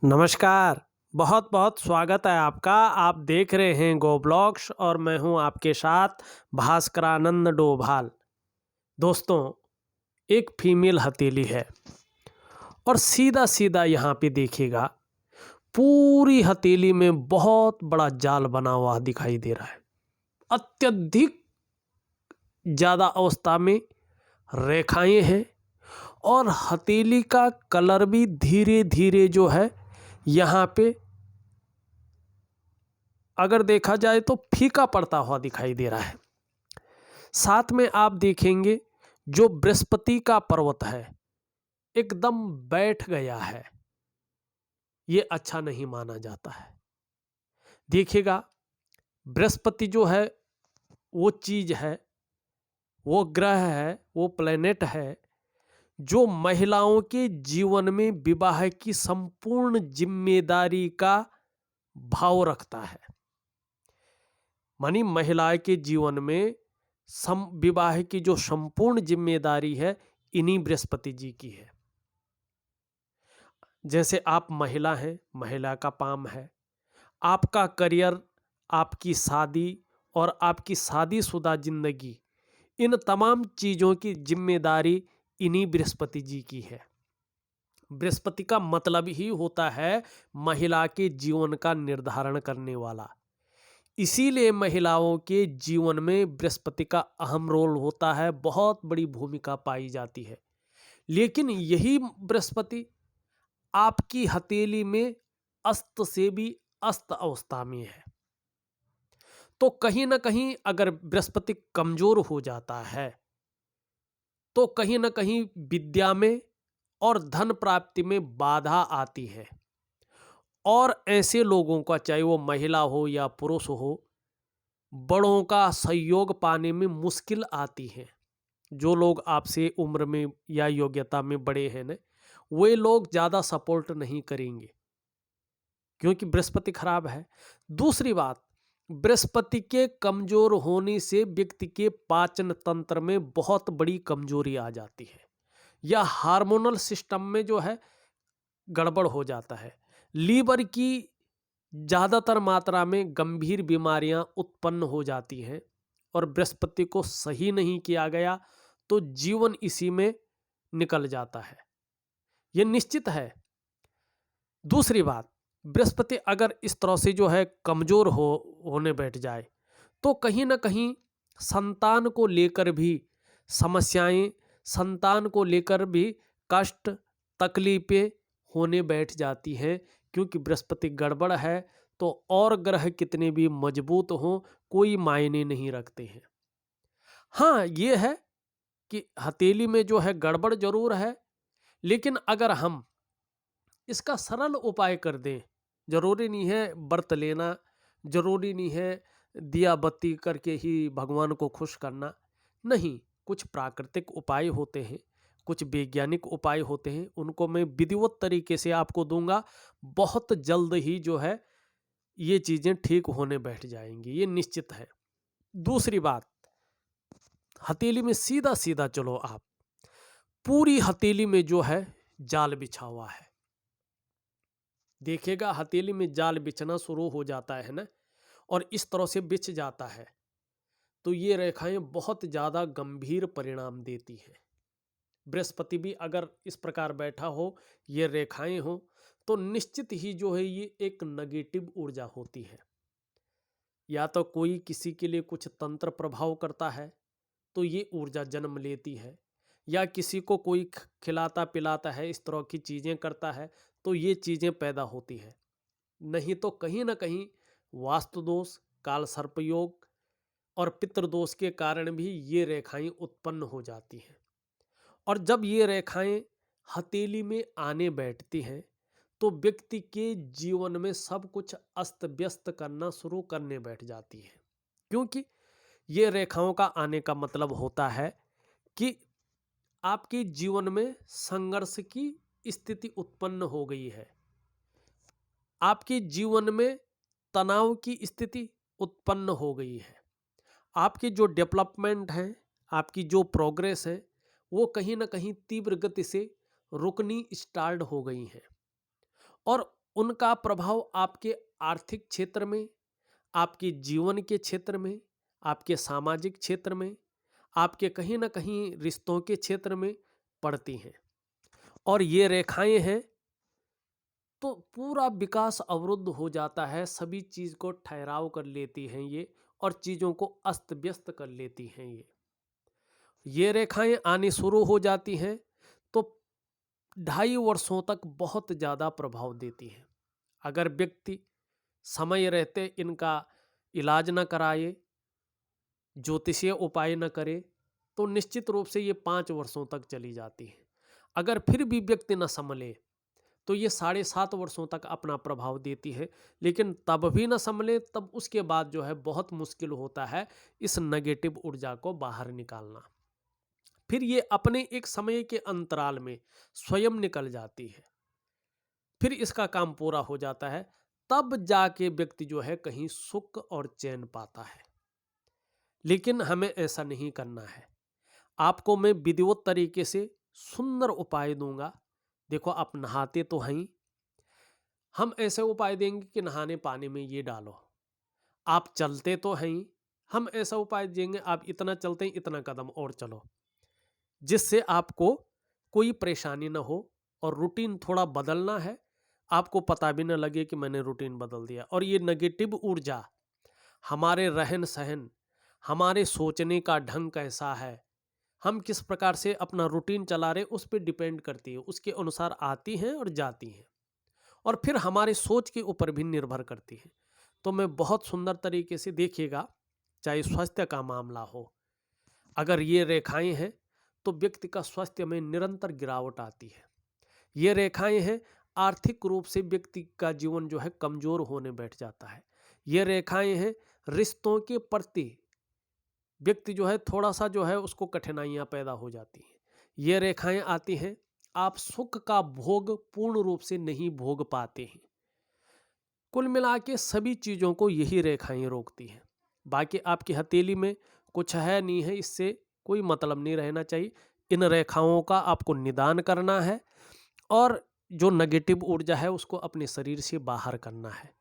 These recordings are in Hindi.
नमस्कार। बहुत बहुत स्वागत है आपका। आप देख रहे हैं गो ब्लॉग्स और मैं हूं आपके साथ भास्करानंद डोभाल। दोस्तों, एक फीमेल हथेली है और सीधा सीधा यहाँ पे देखिएगा, पूरी हथेली में बहुत बड़ा जाल बना हुआ दिखाई दे रहा है। अत्यधिक ज़्यादा अवस्था में रेखाएं हैं और हथेली का कलर भी धीरे धीरे जो है यहाँ पे अगर देखा जाए तो फीका पड़ता हुआ दिखाई दे रहा है। साथ में आप देखेंगे जो बृहस्पति का पर्वत है एकदम बैठ गया है। ये अच्छा नहीं माना जाता है। देखिएगा, बृहस्पति जो है वो चीज है, वो ग्रह है, वो प्लेनेट है जो महिलाओं के जीवन में विवाह की संपूर्ण जिम्मेदारी का भाव रखता है। मानी महिला के जीवन में विवाह की जो संपूर्ण जिम्मेदारी है इन्हीं बृहस्पति जी की है। जैसे आप महिला हैं, महिला का पाम है, आपका करियर, आपकी शादी और आपकी शादीशुदा जिंदगी, इन तमाम चीजों की जिम्मेदारी इन्हीं बृहस्पति जी की है। बृहस्पति का मतलब ही होता है महिला के जीवन का निर्धारण करने वाला। इसीलिए महिलाओं के जीवन में बृहस्पति का अहम रोल होता है, बहुत बड़ी भूमिका पाई जाती है। लेकिन यही बृहस्पति आपकी हथेली में अस्त से भी अस्त अवस्था में है, तो कहीं ना कहीं अगर बृहस्पति कमजोर हो जाता है तो कहीं ना कहीं विद्या में और धन प्राप्ति में बाधा आती है। और ऐसे लोगों का, चाहे वो महिला हो या पुरुष हो, बड़ों का सहयोग पाने में मुश्किल आती है। जो लोग आपसे उम्र में या योग्यता में बड़े हैं न, वे लोग ज़्यादा सपोर्ट नहीं करेंगे क्योंकि बृहस्पति खराब है। दूसरी बात, बृहस्पति के कमजोर होने से व्यक्ति के पाचन तंत्र में बहुत बड़ी कमजोरी आ जाती है या हार्मोनल सिस्टम में जो है गड़बड़ हो जाता है। लीवर की ज़्यादातर मात्रा में गंभीर बीमारियां उत्पन्न हो जाती हैं और बृहस्पति को सही नहीं किया गया तो जीवन इसी में निकल जाता है, ये निश्चित है। दूसरी बात, बृहस्पति अगर इस तरह से जो है कमजोर होने बैठ जाए तो कहीं ना कहीं संतान को लेकर भी समस्याएं, संतान को लेकर भी कष्ट, तकलीफें होने बैठ जाती हैं क्योंकि बृहस्पति गड़बड़ है। तो और ग्रह कितने भी मजबूत हों कोई मायने नहीं रखते हैं। हाँ, ये है कि हथेली में जो है गड़बड़ जरूर है, लेकिन अगर हम इसका सरल उपाय कर दें, जरूरी नहीं है व्रत लेना, जरूरी नहीं है दिया बत्ती करके ही भगवान को खुश करना, नहीं, कुछ प्राकृतिक उपाय होते हैं, कुछ वैज्ञानिक उपाय होते हैं, उनको मैं विधिवत तरीके से आपको दूंगा। बहुत जल्द ही जो है ये चीजें ठीक होने बैठ जाएंगी, ये निश्चित है। दूसरी बात, हथेली में सीधा सीधा चलो आप, पूरी हथेली में जो है जाल बिछा हुआ है। देखिएगा, हथेली में जाल बिछना शुरू हो जाता है ना, और इस तरह से बिछ जाता है तो ये रेखाएं बहुत ज्यादा गंभीर परिणाम देती हैं। बृहस्पति भी अगर इस प्रकार बैठा हो, ये रेखाएं हो, तो निश्चित ही जो है ये एक नेगेटिव ऊर्जा होती है। या तो कोई किसी के लिए कुछ तंत्र प्रभाव करता है तो ये ऊर्जा जन्म लेती है, या किसी को कोई खिलाता पिलाता है, इस तरह की चीजें करता है तो ये चीजें पैदा होती है। नहीं तो कहीं ना कहीं वास्तु दोष, काल सर्प योग और पितृदोष के कारण भी ये रेखाएं उत्पन्न हो जाती हैं। और जब ये रेखाएं हथेली में आने बैठती हैं तो व्यक्ति के जीवन में सब कुछ अस्त व्यस्त करना शुरू करने बैठ जाती है, क्योंकि ये रेखाओं का आने का मतलब होता है कि आपके जीवन में संघर्ष की स्थिति उत्पन्न हो गई है, आपके जीवन में तनाव की स्थिति उत्पन्न हो गई है, आपकी जो डेवलपमेंट है, आपकी जो प्रोग्रेस है, वो कहीं ना कहीं तीव्र गति से रुकनी स्टार्ट हो गई है। और उनका प्रभाव आपके आर्थिक क्षेत्र में, आपके जीवन के क्षेत्र में, आपके सामाजिक क्षेत्र में, आपके कहीं ना कहीं रिश्तों के क्षेत्र में पड़ती हैं। और ये रेखाएं हैं तो पूरा विकास अवरुद्ध हो जाता है, सभी चीज को ठहराव कर लेती हैं ये, और चीजों को अस्त व्यस्त कर लेती हैं ये रेखाएं आनी शुरू हो जाती हैं तो 2.5 वर्षों तक बहुत ज़्यादा प्रभाव देती हैं। अगर व्यक्ति समय रहते इनका इलाज न कराए, ज्योतिषीय उपाय न करे, तो निश्चित रूप से ये 5 वर्षों तक चली जाती है। अगर फिर भी व्यक्ति न संभले तो ये 7.5 वर्षों तक अपना प्रभाव देती है, लेकिन तब भी न संभले तब उसके बाद जो है बहुत मुश्किल होता है इस नेगेटिव ऊर्जा को बाहर निकालना। फिर ये अपने एक समय के अंतराल में स्वयं निकल जाती है, फिर इसका काम पूरा हो जाता है, तब जाके व्यक्ति जो है कहीं सुख और चैन पाता है। लेकिन हमें ऐसा नहीं करना है। आपको मैं विधिवत तरीके से सुंदर उपाय दूंगा। देखो, आप नहाते तो हैं, हम ऐसे उपाय देंगे कि नहाने पानी में ये डालो। आप चलते तो हैं, हम ऐसा उपाय देंगे आप इतना चलते हैं इतना कदम और चलो, जिससे आपको कोई परेशानी ना हो और रूटीन थोड़ा बदलना है, आपको पता भी ना लगे कि मैंने रूटीन बदल दिया। और ये नेगेटिव ऊर्जा हमारे रहन सहन, हमारे सोचने का ढंग कैसा है, हम किस प्रकार से अपना रूटीन चला रहे उस पर डिपेंड करती है, उसके अनुसार आती हैं और जाती हैं, और फिर हमारे सोच के ऊपर भी निर्भर करती है। तो मैं बहुत सुंदर तरीके से देखिएगा, चाहे स्वास्थ्य का मामला हो, अगर ये रेखाएं हैं तो व्यक्ति का स्वास्थ्य में निरंतर गिरावट आती है। ये रेखाएं हैं, आर्थिक रूप से व्यक्ति का जीवन जो है कमजोर होने बैठ जाता है। ये रेखाएं हैं, रिश्तों के प्रति व्यक्ति जो है थोड़ा सा जो है उसको कठिनाइयां पैदा हो जाती हैं। ये रेखाएं आती हैं, आप सुख का भोग पूर्ण रूप से नहीं भोग पाते हैं। कुल मिला के सभी चीज़ों को यही रेखाएं रोकती हैं। बाकी आपकी हथेली में कुछ है नहीं है, इससे कोई मतलब नहीं रहना चाहिए। इन रेखाओं का आपको निदान करना है और जो नेगेटिव ऊर्जा है उसको अपने शरीर से बाहर करना है।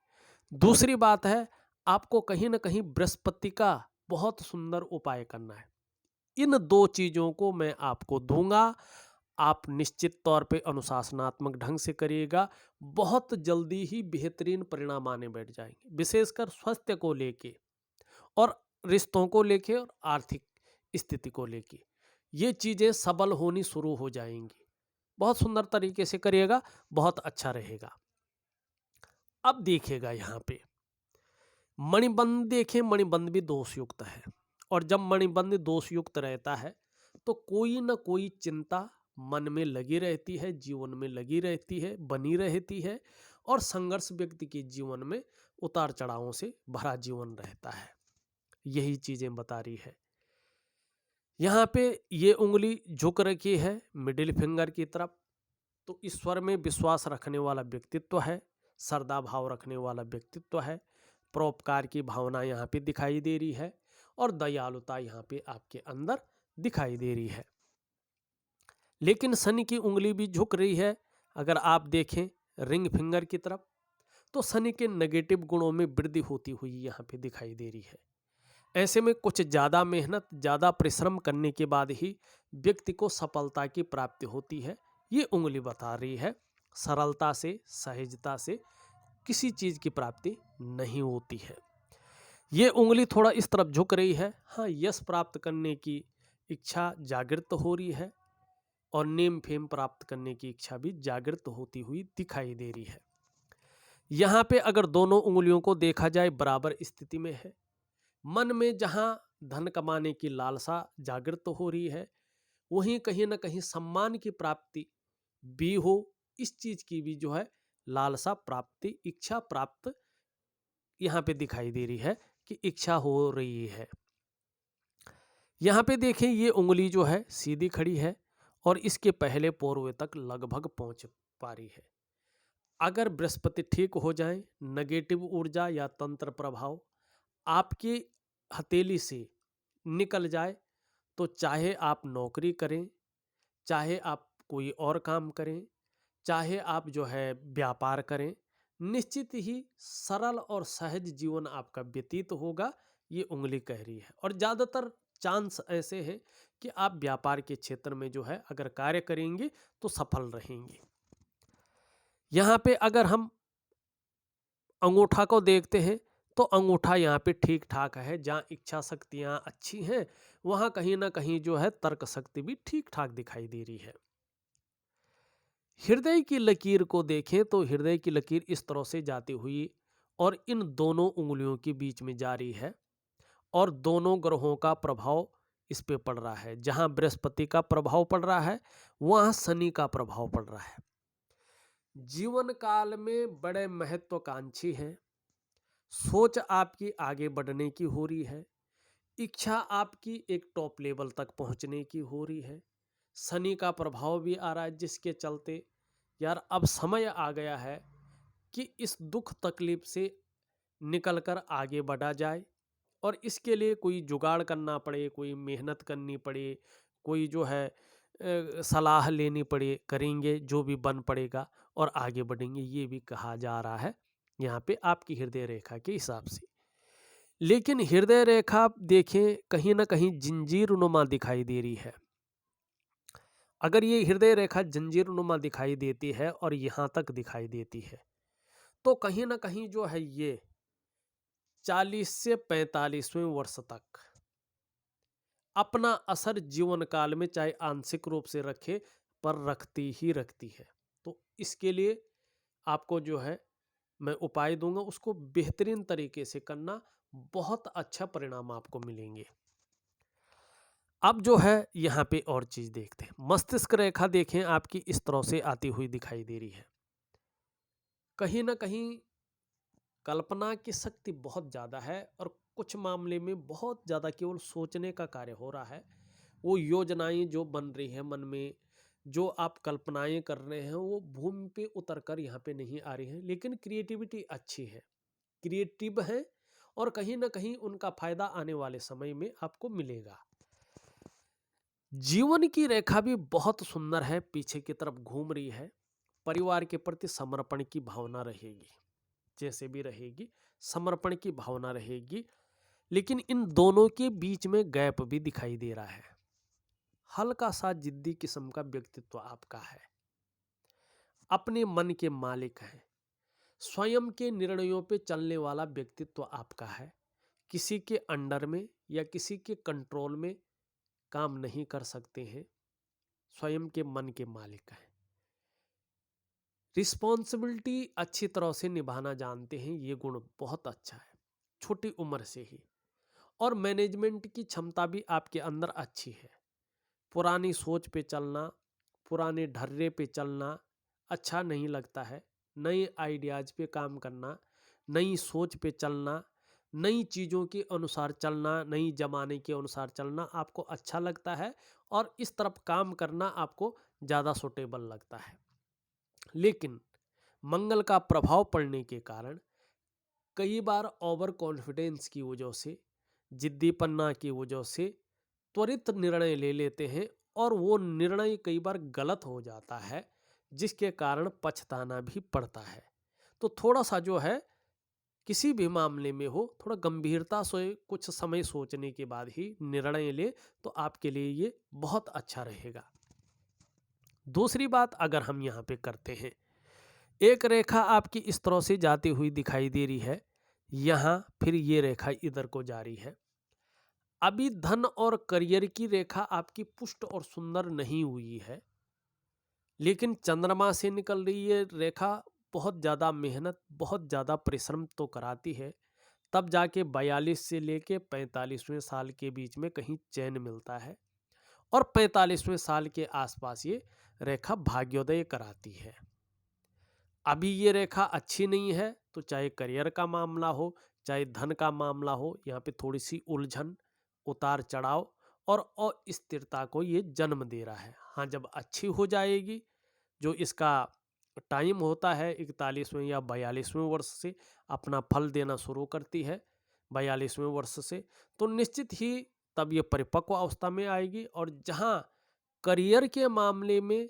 दूसरी बात है, आपको कहीं ना कहीं बृहस्पति का बहुत सुंदर उपाय करना है। इन 2 चीज़ों को मैं आपको दूंगा, आप निश्चित तौर पे अनुशासनात्मक ढंग से करिएगा, बहुत जल्दी ही बेहतरीन परिणाम आने बैठ जाएंगे, विशेषकर स्वास्थ्य को लेके और रिश्तों को लेके और आर्थिक स्थिति को लेके ये चीज़ें सबल होनी शुरू हो जाएंगी। बहुत सुंदर तरीके से करिएगा, बहुत अच्छा रहेगा। अब देखिएगा यहाँ पे मणिबंध, देखें मणिबंध भी दोषयुक्त है, और जब मणिबंध दोषयुक्त रहता है तो कोई ना कोई चिंता मन में लगी रहती है, जीवन में लगी रहती है, बनी रहती है, और संघर्ष व्यक्ति के जीवन में उतार चढ़ावों से भरा जीवन रहता है। यही चीजें बता रही है। यहाँ पे ये उंगली झुक रखी है मिडिल फिंगर की तरफ, तो ईश्वर में विश्वास रखने वाला व्यक्तित्व है, श्रद्धा भाव रखने वाला व्यक्तित्व है, परोपकार की भावना यहाँ पे दिखाई दे रही है, और दयालुता यहाँ पे आपके अंदर दिखाई दे रही है। लेकिन शनि की उंगली भी झुक रही है, अगर आप देखें रिंग फिंगर की तरफ, तो शनि के नेगेटिव गुणों में वृद्धि होती हुई यहाँ पे दिखाई दे रही है। ऐसे में कुछ ज़्यादा मेहनत, ज़्यादा परिश्रम करने के बाद ही व्यक्ति को सफलता की प्राप्ति होती है, ये उंगली बता रही है। सरलता से, सहजता से किसी चीज़ की प्राप्ति नहीं होती है। ये उंगली थोड़ा इस तरफ झुक रही है, हाँ, यश प्राप्त करने की इच्छा जागृत हो रही है, और नेम फेम प्राप्त करने की इच्छा भी जागृत होती हुई दिखाई दे रही है। यहाँ पे अगर दोनों उंगलियों को देखा जाए बराबर स्थिति में है, मन में जहाँ धन कमाने की लालसा जागृत हो रही है, वहीं कहीं ना कहीं सम्मान की प्राप्ति भी हो, इस चीज की भी जो है लालसा प्राप्ति, इच्छा प्राप्त यहाँ पे दिखाई दे रही है कि इच्छा हो रही है। यहाँ पे देखें ये उंगली जो है सीधी खड़ी है और इसके पहले पोरवे तक लगभग पहुंच पा रही है। अगर बृहस्पति ठीक हो जाए, नेगेटिव ऊर्जा या तंत्र प्रभाव आपकी हथेली से निकल जाए, तो चाहे आप नौकरी करें, चाहे आप कोई और काम करें, चाहे आप जो है व्यापार करें, निश्चित ही सरल और सहज जीवन आपका व्यतीत होगा, ये उंगली कह रही है। और ज़्यादातर चांस ऐसे हैं कि आप व्यापार के क्षेत्र में जो है अगर कार्य करेंगे तो सफल रहेंगे। यहाँ पे अगर हम अंगूठा को देखते हैं तो अंगूठा यहाँ पे ठीक ठाक है। जहाँ इच्छा शक्तियाँ अच्छी हैं वहाँ कहीं ना कहीं जो है तर्क शक्ति भी ठीक ठाक दिखाई दे रही है। हृदय की लकीर को देखें तो हृदय की लकीर इस तरह से जाती हुई और इन दोनों उंगलियों के बीच में जारी है और दोनों ग्रहों का प्रभाव इस पे पड़ रहा है। जहाँ बृहस्पति का प्रभाव पड़ रहा है वहाँ शनि का प्रभाव पड़ रहा है। जीवन काल में बड़े महत्वाकांक्षी हैं, सोच आपकी आगे बढ़ने की हो रही है, इच्छा आपकी एक टॉप लेवल तक पहुंचने की हो रही है। शनि का प्रभाव भी आ रहा है जिसके चलते यार अब समय आ गया है कि इस दुख तकलीफ से निकलकर आगे बढ़ा जाए और इसके लिए कोई जुगाड़ करना पड़े, कोई मेहनत करनी पड़े, कोई जो है सलाह लेनी पड़े, करेंगे जो भी बन पड़ेगा और आगे बढ़ेंगे, ये भी कहा जा रहा है यहाँ पे आपकी हृदय रेखा के हिसाब से। लेकिन हृदय रेखा देखें कहीं ना कहीं जंजीर नुमा दिखाई दे रही है। अगर ये हृदय रेखा जंजीर नुमा दिखाई देती है और यहाँ तक दिखाई देती है तो कहीं ना कहीं जो है ये 40 से 45वें वर्ष तक अपना असर जीवन काल में चाहे आंशिक रूप से रखे पर रखती ही रखती है। तो इसके लिए आपको जो है मैं उपाय दूंगा, उसको बेहतरीन तरीके से करना, बहुत अच्छा परिणाम आपको मिलेंगे। अब जो है यहाँ पे और चीज देखते हैं। मस्तिष्क रेखा देखें आपकी इस तरह से आती हुई दिखाई दे रही है। कहीं ना कहीं कल्पना की शक्ति बहुत ज़्यादा है और कुछ मामले में बहुत ज़्यादा केवल सोचने का कार्य हो रहा है। वो योजनाएं जो बन रही हैं मन में, जो आप कल्पनाएं कर रहे हैं वो भूमि पे उतर कर यहाँ पे नहीं आ रही हैं, लेकिन क्रिएटिविटी अच्छी है, क्रिएटिव है और कहीं ना कहीं उनका फायदा आने वाले समय में आपको मिलेगा। जीवन की रेखा भी बहुत सुंदर है, पीछे की तरफ घूम रही है। परिवार के प्रति समर्पण की भावना रहेगी, जैसे भी रहेगी समर्पण की भावना रहेगी। लेकिन इन दोनों के बीच में गैप भी दिखाई दे रहा है। हल्का सा जिद्दी किस्म का व्यक्तित्व आपका है, अपने मन के मालिक हैं, स्वयं के निर्णयों पे चलने वाला व्यक्तित्व आपका है। किसी के अंडर में या किसी के कंट्रोल में काम नहीं कर सकते हैं, स्वयं के मन के मालिक हैं। रिस्पॉन्सिबिलिटी अच्छी तरह से निभाना जानते हैं, ये गुण बहुत अच्छा है छोटी उम्र से ही। और मैनेजमेंट की क्षमता भी आपके अंदर अच्छी है। पुरानी सोच पे चलना, पुराने ढर्रे पे चलना अच्छा नहीं लगता है। नए आइडियाज पे काम करना, नई सोच पे चलना, नई चीज़ों के अनुसार चलना, नई जमाने के अनुसार चलना आपको अच्छा लगता है और इस तरफ काम करना आपको ज़्यादा सूटेबल लगता है। लेकिन मंगल का प्रभाव पड़ने के कारण कई बार ओवर कॉन्फिडेंस की वजह से, जिद्दीपन्ना की वजह से त्वरित निर्णय ले लेते हैं और वो निर्णय कई बार गलत हो जाता है, जिसके कारण पछताना भी पड़ता है। तो थोड़ा सा जो है किसी भी मामले में हो, थोड़ा गंभीरता से कुछ समय सोचने के बाद ही निर्णय ले तो आपके लिए ये बहुत अच्छा रहेगा। दूसरी बात अगर हम यहाँ पे करते हैं, एक रेखा आपकी इस तरह से जाती हुई दिखाई दे रही है, यहाँ फिर ये रेखा इधर को जा रही है। अभी धन और करियर की रेखा आपकी पुष्ट और सुंदर नहीं हुई है, लेकिन चंद्रमा से निकल रही ये रेखा बहुत ज़्यादा मेहनत, बहुत ज़्यादा परिश्रम तो कराती है। तब जाके 42 से लेके 45वें साल के बीच में कहीं चैन मिलता है और 45वें साल के आसपास ये रेखा भाग्योदय कराती है। अभी ये रेखा अच्छी नहीं है तो चाहे करियर का मामला हो, चाहे धन का मामला हो, यहाँ पे थोड़ी सी उलझन, उतार चढ़ाव और अस्थिरता को ये जन्म दे रहा है। हाँ, जब अच्छी हो जाएगी, जो इसका टाइम होता है 41वें या 42वें वर्ष से अपना फल देना शुरू करती है, 42वें वर्ष से, तो निश्चित ही तब ये परिपक्व अवस्था में आएगी। और जहाँ करियर के मामले में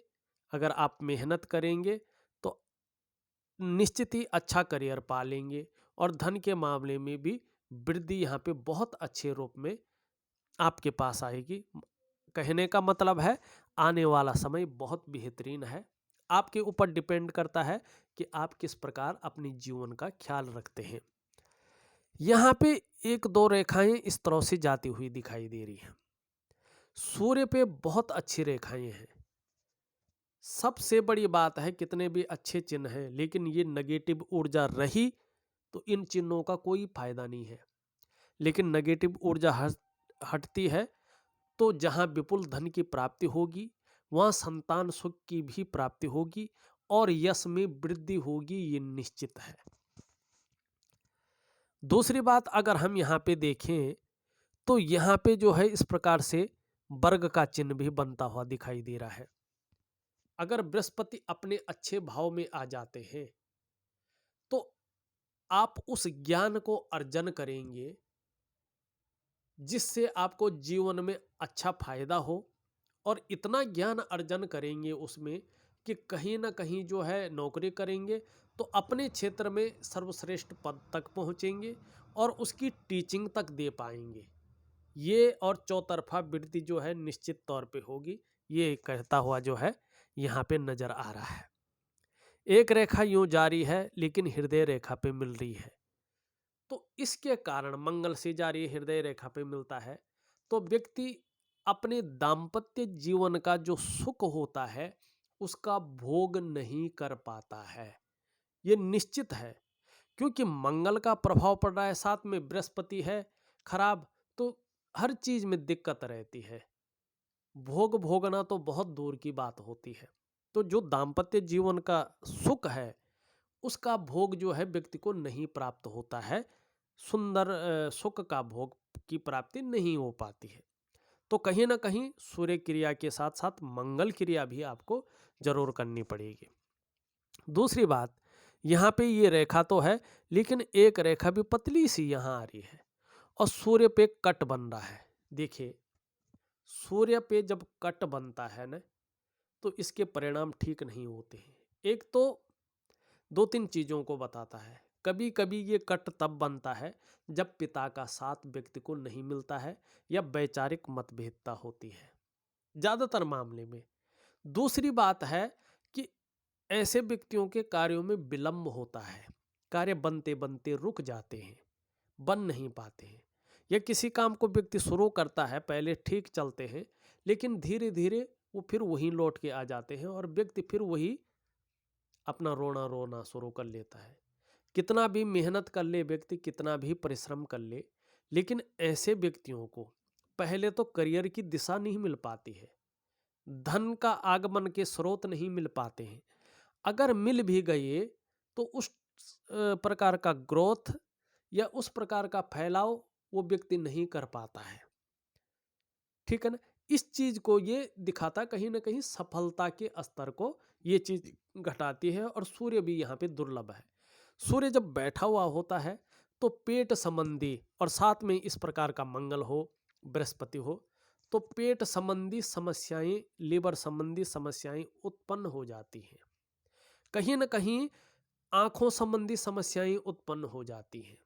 अगर आप मेहनत करेंगे तो निश्चित ही अच्छा करियर पा लेंगे और धन के मामले में भी वृद्धि यहाँ पे बहुत अच्छे रूप में आपके पास आएगी। कहने का मतलब है आने वाला समय बहुत बेहतरीन है। आपके ऊपर डिपेंड करता है कि आप किस प्रकार अपने जीवन का ख्याल रखते हैं। यहाँ पे एक दो रेखाएं इस तरह से जाती हुई दिखाई दे रही हैं। सूर्य पे बहुत अच्छी रेखाएं हैं। सबसे बड़ी बात है कितने भी अच्छे चिन्ह हैं लेकिन ये नेगेटिव ऊर्जा रही तो इन चिन्हों का कोई फायदा नहीं है। लेकिन नेगेटिव ऊर्जा हटती है तो जहां विपुल धन की प्राप्ति होगी वहां संतान सुख की भी प्राप्ति होगी और यश में वृद्धि होगी, ये निश्चित है। दूसरी बात अगर हम यहाँ पे देखें तो यहाँ पे जो है इस प्रकार से वर्ग का चिन्ह भी बनता हुआ दिखाई दे रहा है। अगर बृहस्पति अपने अच्छे भाव में आ जाते हैं तो आप उस ज्ञान को अर्जन करेंगे जिससे आपको जीवन में अच्छा फायदा हो और इतना ज्ञान अर्जन करेंगे उसमें कि कहीं ना कहीं जो है नौकरी करेंगे तो अपने क्षेत्र में सर्वश्रेष्ठ पद तक पहुंचेंगे और उसकी टीचिंग तक दे पाएंगे। ये और चौतरफा वृद्धि जो है निश्चित तौर पे होगी, ये कहता हुआ जो है यहाँ पे नजर आ रहा है। एक रेखा यूं जारी है लेकिन हृदय रेखा पे मिल रही है, तो इसके कारण मंगल से जारी हृदय रेखा पे मिलता है तो व्यक्ति अपने दाम्पत्य जीवन का जो सुख होता है उसका भोग नहीं कर पाता है, ये निश्चित है। क्योंकि मंगल का प्रभाव पड़ रहा है, साथ में बृहस्पति है खराब, तो हर चीज में दिक्कत रहती है। भोग भोगना तो बहुत दूर की बात होती है। तो जो दाम्पत्य जीवन का सुख है उसका भोग जो है व्यक्ति को नहीं प्राप्त होता है, सुंदर सुख का भोग की प्राप्ति नहीं हो पाती है। तो कहीं ना कहीं सूर्य क्रिया के साथ साथ मंगल क्रिया भी आपको जरूर करनी पड़ेगी। दूसरी बात, यहाँ पे ये रेखा तो है लेकिन एक रेखा भी पतली सी यहाँ आ रही है और सूर्य पे कट बन रहा है। देखिए सूर्य पे जब कट बनता है ना तो इसके परिणाम ठीक नहीं होते हैं। एक तो दो तीन चीजों को बताता है। कभी कभी ये कट तब बनता है जब पिता का साथ व्यक्ति को नहीं मिलता है या वैचारिक मतभेदता होती है, ज्यादातर मामले में। दूसरी बात है कि ऐसे व्यक्तियों के कार्यों में विलंब होता है, कार्य बनते बनते रुक जाते हैं, बन नहीं पाते हैं। या किसी काम को व्यक्ति शुरू करता है, पहले ठीक चलते हैं लेकिन धीरे धीरे वो फिर वहीं लौट के आ जाते हैं और व्यक्ति फिर वही अपना रोना रोना शुरू कर लेता है। कितना भी मेहनत कर ले व्यक्ति, कितना भी परिश्रम कर ले, लेकिन ऐसे व्यक्तियों को पहले तो करियर की दिशा नहीं मिल पाती है, धन का आगमन के स्रोत नहीं मिल पाते हैं। अगर मिल भी गए तो उस प्रकार का ग्रोथ या उस प्रकार का फैलाव वो व्यक्ति नहीं कर पाता है, ठीक है ना। इस चीज को ये दिखाता कहीं ना कहीं सफलता के स्तर को ये चीज घटाती है। और सूर्य भी यहाँ पे दुर्लभ है। सूर्य जब बैठा हुआ होता है तो पेट संबंधी और साथ में इस प्रकार का मंगल हो, बृहस्पति हो, तो पेट संबंधी समस्याएं, लीवर संबंधी समस्याएं उत्पन्न हो जाती हैं। कहीं ना कहीं आंखों संबंधी समस्याएं उत्पन्न हो जाती हैं।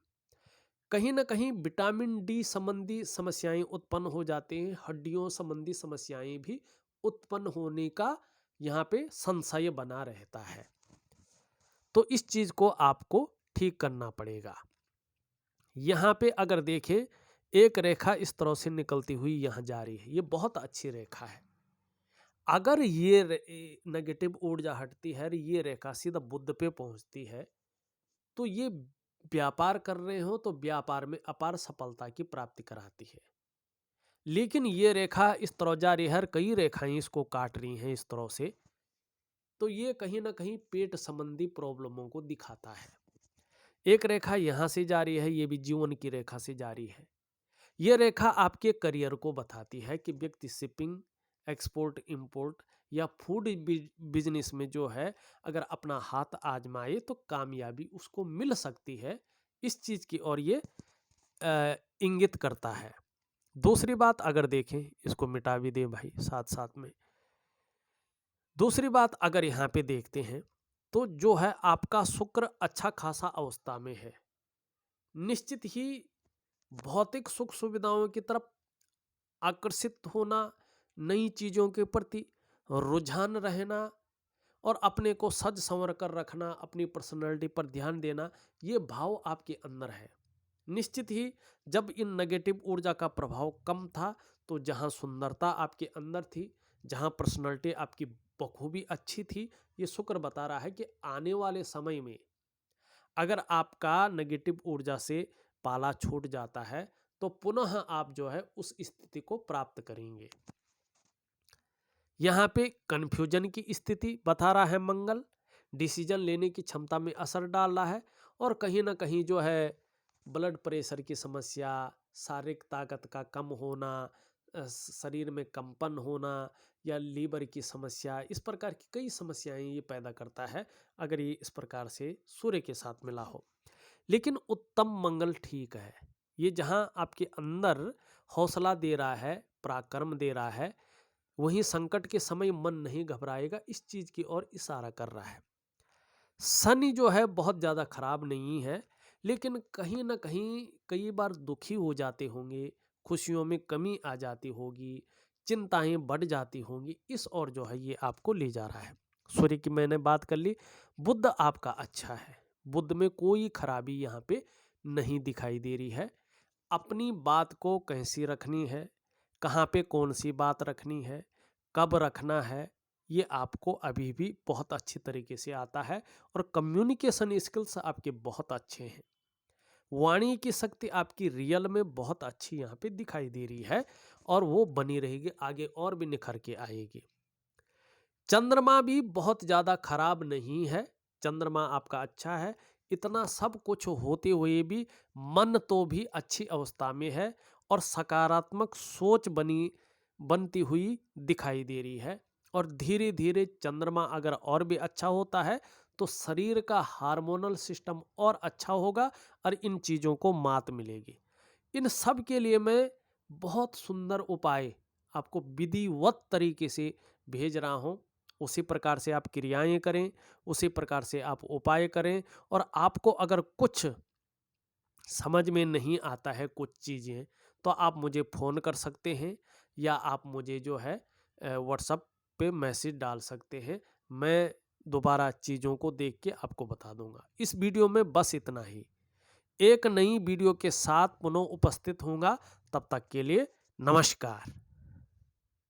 कहीं ना कहीं विटामिन डी संबंधी समस्याएं उत्पन्न हो जाती हैं। हड्डियों संबंधी समस्याएं भी उत्पन्न होने का यहाँ पे संशय बना रहता है। तो इस चीज को आपको ठीक करना पड़ेगा। यहाँ पे अगर देखें एक रेखा इस तरह से निकलती हुई यहाँ जा रही है, ये बहुत अच्छी रेखा है। अगर ये नेगेटिव ऊर्जा हटती है, ये रेखा सीधा बुध पे पहुंचती है, तो ये व्यापार कर रहे हो तो व्यापार में अपार सफलता की प्राप्ति कराती है। लेकिन ये रेखा इस तरह जा रही है, कई रेखाएं इसको काट रही हैं इस तरह से, तो ये कहीं ना कहीं पेट संबंधी प्रॉब्लमों को दिखाता है। एक रेखा यहां से जा रही है, ये भी जीवन की रेखा से जा रही है। यह रेखा आपके करियर को बताती है कि व्यक्ति शिपिंग, एक्सपोर्ट, इंपोर्ट या फूड बिजनेस में जो है अगर अपना हाथ आजमाए तो कामयाबी उसको मिल सकती है। इस चीज की ओर ये इंगित करता है। दूसरी बात अगर देखें, इसको मिटा भी दें भाई साथ साथ में। दूसरी बात अगर यहाँ पे देखते हैं तो जो है आपका शुक्र अच्छा खासा अवस्था में है। निश्चित ही भौतिक सुख सुविधाओं की तरफ आकर्षित होना, नई चीज़ों के प्रति रुझान रहना और अपने को सज संवर कर रखना, अपनी पर्सनैलिटी पर ध्यान देना, ये भाव आपके अंदर है। निश्चित ही जब इन नेगेटिव ऊर्जा का प्रभाव कम था, तो जहाँ सुंदरता आपके अंदर थी, जहाँ पर्सनैलिटी आपकी बखूबी अच्छी थी, ये शुक्र बता रहा है कि आने वाले समय में अगर आपका नेगेटिव ऊर्जा से पाला छूट जाता है, तो पुनः आप जो है उस स्थिति को प्राप्त करेंगे। यहाँ पे कन्फ्यूजन की स्थिति बता रहा है मंगल, डिसीजन लेने की क्षमता में असर डाल रहा है और कहीं ना कहीं जो है ब्लड प्रेशर की समस्या, शारीरिक ताकत का कम होना, शरीर में कंपन होना या लीवर की समस्या, इस प्रकार की कई समस्याएं ये पैदा करता है अगर ये इस प्रकार से सूर्य के साथ मिला हो। लेकिन उत्तम मंगल ठीक है, ये जहाँ आपके अंदर हौसला दे रहा है, पराक्रम दे रहा है, वहीं संकट के समय मन नहीं घबराएगा, इस चीज की ओर इशारा कर रहा है। शनि जो है बहुत ज़्यादा खराब नहीं है, लेकिन कहीं ना कहीं कई बार दुखी हो जाते होंगे, खुशियों में कमी आ जाती होगी, चिंताएं बढ़ जाती होंगी, इस ओर जो है ये आपको ले जा रहा है। सूर्य की मैंने बात कर ली। बुध आपका अच्छा है, बुध में कोई खराबी यहाँ पे नहीं दिखाई दे रही है। अपनी बात को कैसी रखनी है, कहाँ पे कौन सी बात रखनी है, कब रखना है, ये आपको अभी भी बहुत अच्छी तरीके से आता है और कम्युनिकेशन स्किल्स आपके बहुत अच्छे हैं। वाणी की शक्ति आपकी रियल में बहुत अच्छी यहाँ पे दिखाई दे रही है और वो बनी रहेगी, आगे और भी निखर के आएगी। चंद्रमा भी बहुत ज़्यादा खराब नहीं है, चंद्रमा आपका अच्छा है। इतना सब कुछ होते हुए भी मन तो भी अच्छी अवस्था में है और सकारात्मक सोच बनती हुई दिखाई दे रही है। और धीरे धीरे चंद्रमा अगर और भी अच्छा होता है तो शरीर का हार्मोनल सिस्टम और अच्छा होगा और इन चीज़ों को मात मिलेगी। इन सब के लिए मैं बहुत सुंदर उपाय आपको विधिवत तरीके से भेज रहा हूँ। उसी प्रकार से आप क्रियाएं करें, उसी प्रकार से आप उपाय करें। और आपको अगर कुछ समझ में नहीं आता है कुछ चीज़ें, तो आप मुझे फ़ोन कर सकते हैं या आप मुझे जो है व्हाट्सएप पे मैसेज डाल सकते हैं। मैं दोबारा चीज़ों को देख के आपको बता दूंगा। इस वीडियो में बस इतना ही। एक नई वीडियो के साथ पुनः उपस्थित होऊंगा, तब तक के लिए नमस्कार।